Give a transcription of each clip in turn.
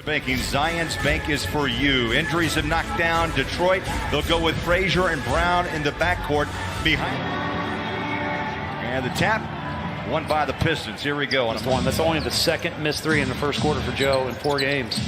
Banking, Zions Bank is for you. Injuries have knocked down Detroit. They'll go with Frazier and Brown in the backcourt behind. And the tap, won by the Pistons. Here we go. That's only the second missed three in the first quarter for Joe in 4 games.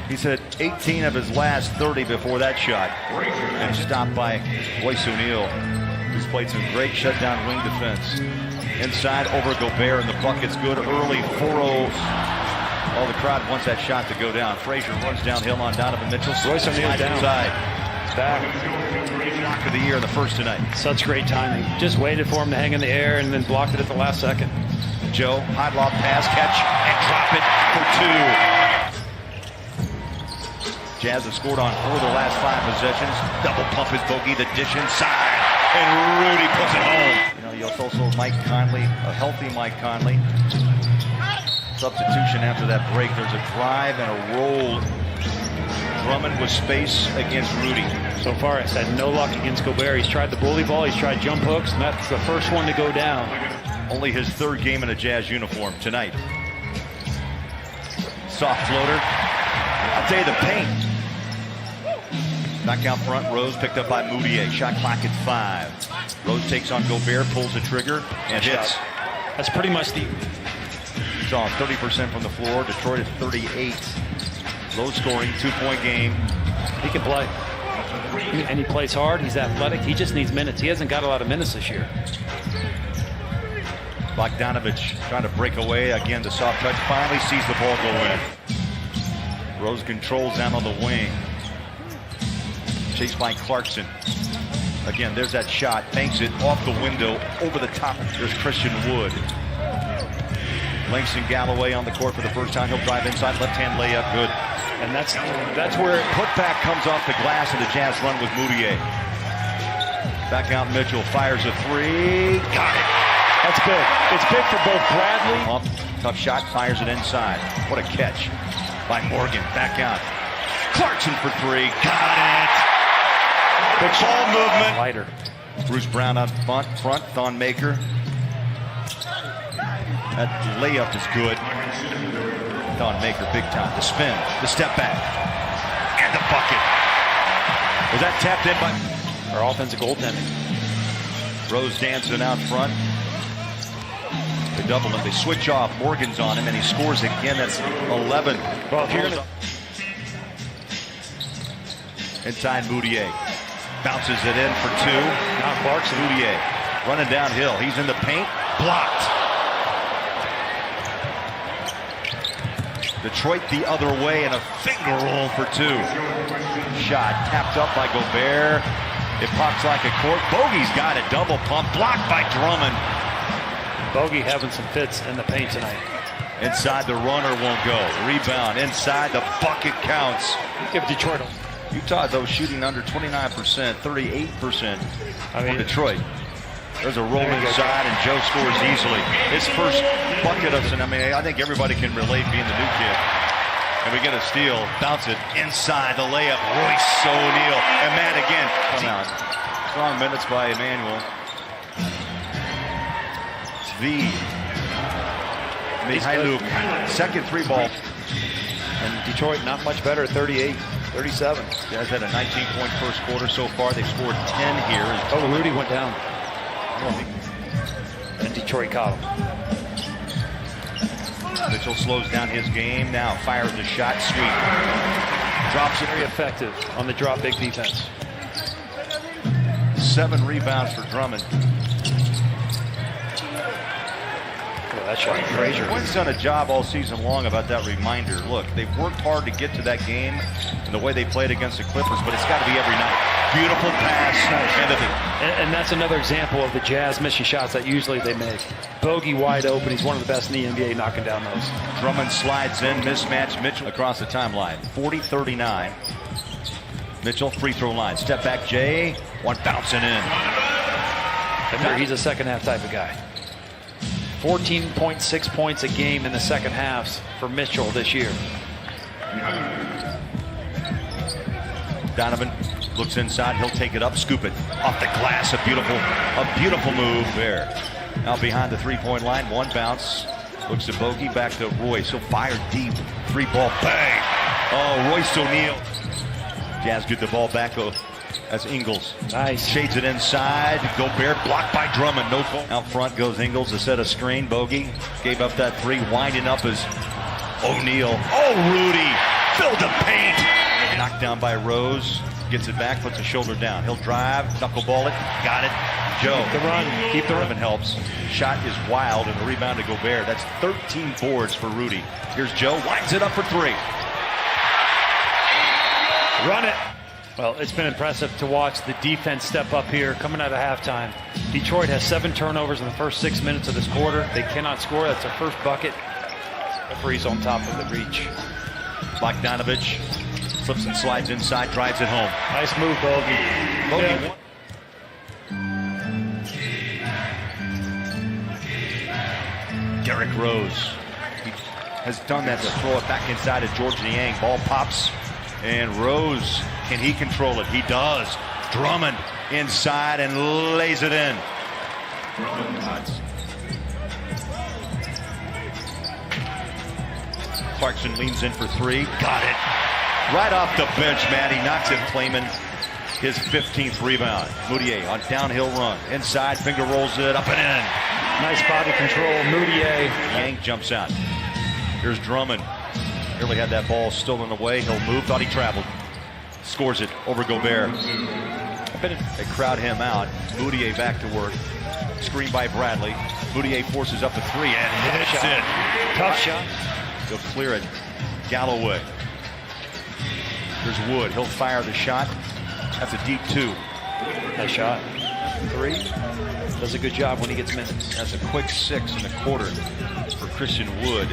He's hit 18 of his last 30 before that shot. And stopped by Royce O'Neal, who's played some great shutdown wing defense. Inside over Gobert, and the bucket's good early. 4-0. Oh, the crowd wants that shot to go down. Frazier runs downhill on Donovan Mitchell. Royce O'Neal down. Inside. Back. Block of the year, the first tonight. Such great timing. Just waited for him to hang in the air and then blocked it at the last second. Joe, high lob pass, catch, and drop it for 2. Jazz have scored on 4 of the last 5 possessions. Double pump his bogey, the dish inside, and Rudy puts it home. You know, you'll also Mike Conley, a healthy Mike Conley. Substitution after that break. There's a drive and a roll. Drummond with space against Rudy. So far, it's had no luck against Gobert. He's tried the bully ball, he's tried jump hooks, and that's the first one to go down. Only his 3rd game in a Jazz uniform tonight. Soft floater. I'll tell you, the paint. Back out front, Rose picked up by Moutier. Shot clock at 5. Rose takes on Gobert, pulls the trigger, and hits. That's pretty much the... He's on 30% from the floor. Detroit at 38. Low scoring, 2-point game. He can play. And he plays hard. He's athletic. He just needs minutes. He hasn't got a lot of minutes this year. Bogdanovich trying to break away. Again, the soft touch. Finally sees the ball go in. Rose controls down on the wing. Chased by Clarkson. Again, there's that shot. Banks it off the window, over the top. There's Christian Wood. Langston Galloway on the court for the first time. He'll drive inside, left-hand layup, good. And that's where putback comes off the glass, and the Jazz run with Moutier. Back out Mitchell, fires a 3. Got it. That's big. It's big for both Bradley. Tough shot, fires it inside. What a catch by Morgan. Back out. Clarkson for 3. Got it. Big ball movement. Lighter. Bruce Brown out front. Thon Maker. That layup is good. Thon Maker, big time. The spin, the step back, and the bucket. Was that tapped in by our offensive goaltending? Rose dancing out front. They double him. They switch off. Morgan's on him, and he scores again. That's 11. Well, if you're gonna... Inside Moutier. Bounces it in for 2. Now Clarkson. Moutier running downhill. He's in the paint. Blocked. Detroit the other way, and a finger roll for 2. Shot tapped up by Gobert. It pops like a cork. Bogey's got it. Double pump. Blocked by Drummond. Bogey having some fits in the paint tonight. Inside, the runner won't go. Rebound. Inside, the bucket counts. Give Detroit a... Utah, though, shooting under 29%, 38% for Detroit. There's a roll inside, and Joe scores easily. His first bucket of, I think everybody can relate being the new kid. And we get a steal, bounce it inside the layup. Royce O'Neal, and Matt again. Come out. Strong minutes by Emmanuel. Mihailuk, second 3 ball. And Detroit not much better at 38, 37. Jazz had a 19-point first quarter so far. They've scored 10 here. Oh, Rudy went down. And Detroit caught him. Mitchell slows down his game now. Fires the shot, sweet. Drops it. Very effective on the drop big defense. 7 rebounds for Drummond. Oh, that shot, Frazier. Quinn's done a job all season long about that reminder. Look, they've worked hard to get to that game and the way they played against the Clippers, but it's got to be every night. Beautiful pass. And that's another example of the Jazz missing shots that usually they make. Bogey wide open. He's one of the best in the NBA knocking down those. Drummond slides in, mismatch. Mitchell across the timeline. 40-39. Mitchell, free throw line. Step back, Jay. One bouncing in. He's a second half type of guy. 14.6 points a game in the second halves for Mitchell this year. Donovan looks inside. He'll take it up, scoop it off the glass. A beautiful move there. Now behind the three-point line, 1 bounce. Looks to Bogey, back to Royce. He'll fire deep. 3-ball, bang. Oh, Royce O'Neal. Jazz get the ball back. That's Ingles. Nice. Shades it inside. Gobert blocked by Drummond. No fault. Out front goes Ingles to set a screen. Bogey gave up that three. Winding up is O'Neal. Oh, Rudy. Filled the paint. Knocked down by Rose. Gets it back. Puts the shoulder down. He'll drive. Knuckleball it. Got it. Joe. Keep the run. Keep the run. Helps. Shot is wild and the rebound to Gobert. That's 13 boards for Rudy. Here's Joe. Winds it up for three. Run it. Well, it's been impressive to watch the defense step up here coming out of halftime. Detroit has 7 turnovers in the first 6 minutes of this quarter. They cannot score. That's their first bucket. Referee's on top of the reach. Bogdanovich slips and slides inside, drives it home. Nice move, Bogey. Bogey. Yeah. Derrick Rose. He has done that to throw it back inside of George Niang. Ball pops. And Rose, can he control it? He does. Drummond inside and lays it in. Clarkson leans in for three. Got it. Right off the bench, Matt. He knocks it, claiming his 15th rebound. Moutier on downhill run. Inside, finger rolls it up and in. Nice body control, Moutier. Yang jumps out. Here's Drummond. Really had that ball stolen away. He'll move. Thought he traveled. Scores it over Gobert. They crowd him out. Moutier back to work. Screen by Bradley. Moutier forces up a three and hits it. Tough shot. He'll clear it. Galloway. Here's Wood. He'll fire the shot. That's a deep two. Nice shot. 3. Does a good job when he gets minutes. That's a quick 6 in the quarter for Christian Wood.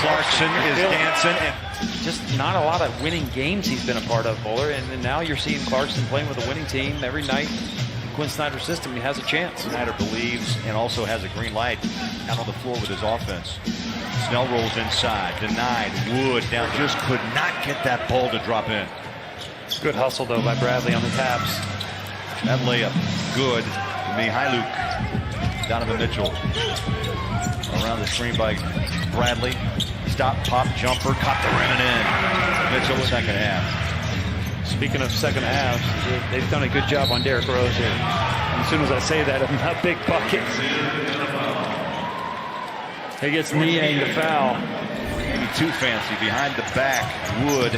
Clarkson is dancing. And just not a lot of winning games he's been a part of, Bowler. And now you're seeing Clarkson playing with a winning team every night. In Quinn Snyder's system, he has a chance. Snyder believes and also has a green light out on the floor with his offense. Snell rolls inside, denied. Wood down, just could not get that ball to drop in. Good hustle, though, by Bradley on the tabs. That layup, good. Mihailuk. Donovan Mitchell. Around the screen by Bradley. Stop, pop, jumper, caught the rim and in. Mitchell, second half. Speaking of second halves, they've done a good job on Derrick Rose here. And as soon as I say that, a big bucket. He gets Niang to foul. Maybe too fancy. Behind the back, Wood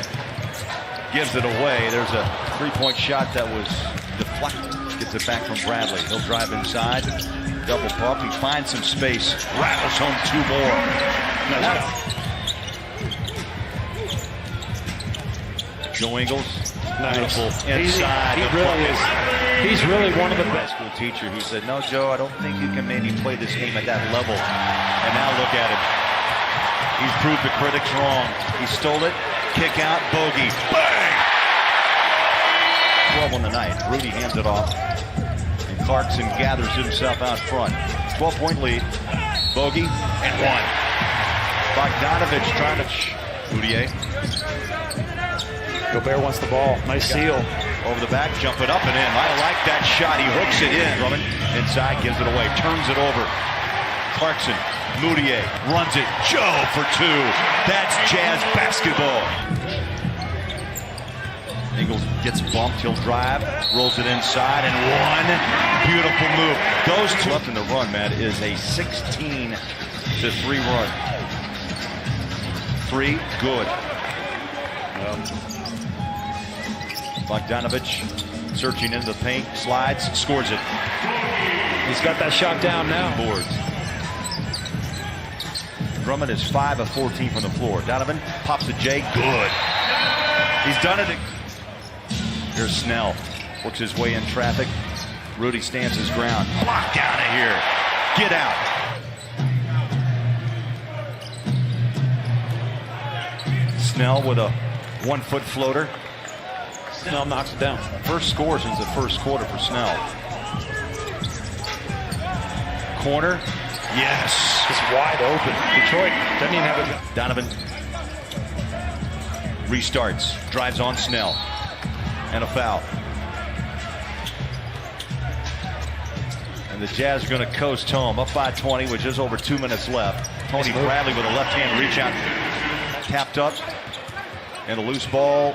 gives it away. There's a three-point shot that was deflected. Gets it back from Bradley. He'll drive inside. Double pump. He finds some space. Rattles home 2 more. Nice. Joe Ingles. Nice. Beautiful inside. He's really one of the best. School teacher. He said, no, Joe, I don't think you can maybe play this game at that level. And now look at him. He's proved the critics wrong. He stole it. Kick out. Bogey. Bang! 12 on the night. Rudy hands it off. And Clarkson gathers himself out front. 12-point lead. Bogey and 1. Bogdanovich trying to... Moutier. Gobert wants the ball. Nice seal. Over the back, jump it up and in. I like that shot. He hooks it in. Drummond inside, gives it away. Turns it over. Clarkson. Moutier runs it. Joe for 2. That's Jazz basketball. Ingles gets bumped. He'll drive. Rolls it inside and 1. Beautiful move. Those 2 left in the run, man, is a 16-3 run. 3, good. Bogdanovich searching into the paint, slides, scores it. He's got that shot down now. Boards. Drummond is 5 of 14 from the floor. Donovan pops a J, good. He's done it. Here's Snell, works his way in traffic. Rudy stands his ground. Blocked out of here. Get out. Snell with a 1-foot floater. Snell knocks it down. First score since the first quarter for Snell. Corner. Yes. It's wide open. Detroit doesn't even have it. Donovan restarts. Drives on Snell. And a foul. And the Jazz are going to coast home up by 20, which is over 2 minutes left. Tony Bradley with a left hand reach out. tapped up. And a loose ball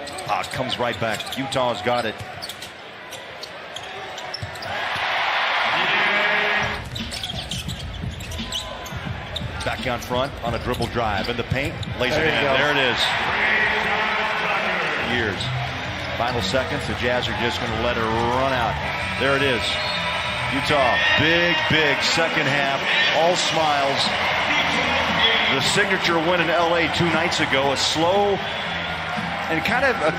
comes right back. Utah's got it. Back on front on a dribble drive in the paint. Lays it in. There it is. Years. Final seconds. The Jazz are just going to let her run out. There it is. Utah. Big second half. All smiles. The signature win in LA 2 nights ago. A slow and kind of a